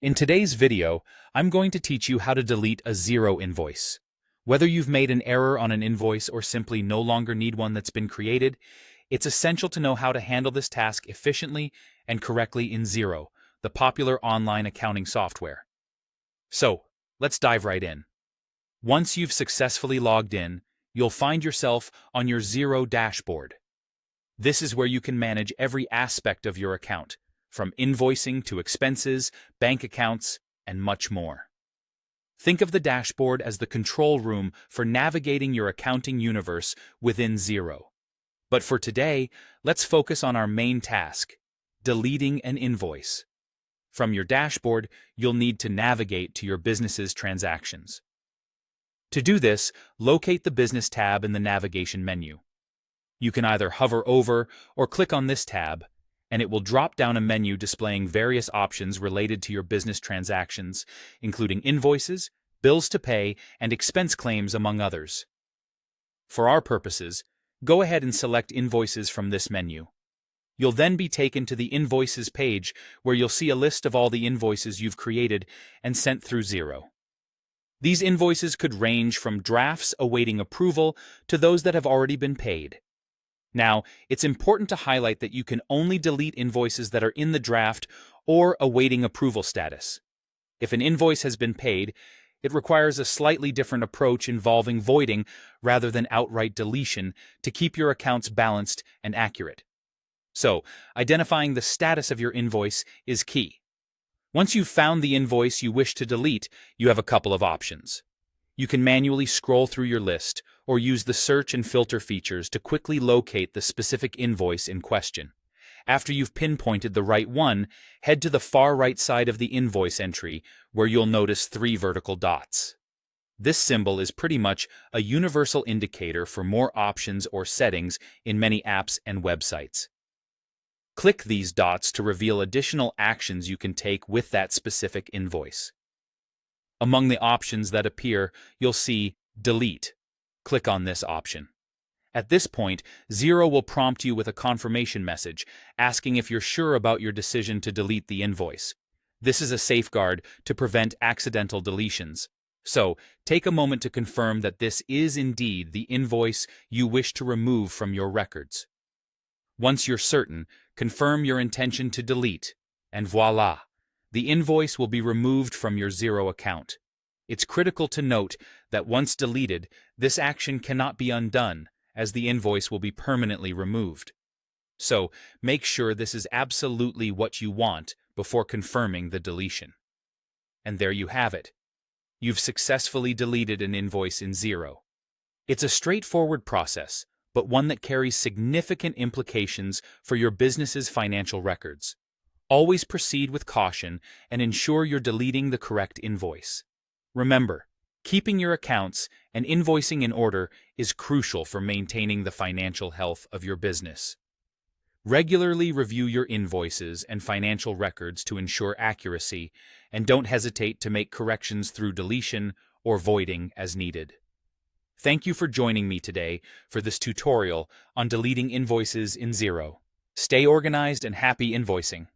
In today's video, I'm going to teach you how to delete a Xero invoice. Whether you've made an error on an invoice or simply no longer need one that's been created, it's essential to know how to handle this task efficiently and correctly in Xero, the popular online accounting software. So, let's dive right in. Once you've successfully logged in, you'll find yourself on your Xero dashboard. This is where you can manage every aspect of your account, from invoicing to expenses, bank accounts, and much more. Think of the dashboard as the control room for navigating your accounting universe within Xero. But for today, let's focus on our main task, deleting an invoice. From your dashboard, you'll need to navigate to your business's transactions. To do this, locate the Business tab in the navigation menu. You can either hover over or click on this tab, and it will drop down a menu displaying various options related to your business transactions, including invoices, bills to pay, and expense claims, among others. For our purposes, go ahead and select Invoices from this menu. You'll then be taken to the Invoices page, where you'll see a list of all the invoices you've created and sent through Xero. These invoices could range from drafts awaiting approval to those that have already been paid. Now, it's important to highlight that you can only delete invoices that are in the draft or awaiting approval status. If an invoice has been paid, it requires a slightly different approach involving voiding rather than outright deletion to keep your accounts balanced and accurate. So, identifying the status of your invoice is key. Once you've found the invoice you wish to delete, you have a couple of options. You can manually scroll through your list or use the search and filter features to quickly locate the specific invoice in question. After you've pinpointed the right one, head to the far right side of the invoice entry where you'll notice 3 vertical dots. This symbol is pretty much a universal indicator for more options or settings in many apps and websites. Click these dots to reveal additional actions you can take with that specific invoice. Among the options that appear, you'll see Delete. Click on this option. At this point, Xero will prompt you with a confirmation message asking if you're sure about your decision to delete the invoice. This is a safeguard to prevent accidental deletions. So, take a moment to confirm that this is indeed the invoice you wish to remove from your records. Once you're certain, confirm your intention to delete, and voila! The invoice will be removed from your Xero account. It's critical to note that once deleted, this action cannot be undone, as the invoice will be permanently removed. So, make sure this is absolutely what you want before confirming the deletion. And there you have it. You've successfully deleted an invoice in Xero. It's a straightforward process, but one that carries significant implications for your business's financial records. Always proceed with caution and ensure you're deleting the correct invoice. Remember, keeping your accounts and invoicing in order is crucial for maintaining the financial health of your business. Regularly review your invoices and financial records to ensure accuracy, and don't hesitate to make corrections through deletion or voiding as needed. Thank you for joining me today for this tutorial on deleting invoices in Xero. Stay organized and happy invoicing.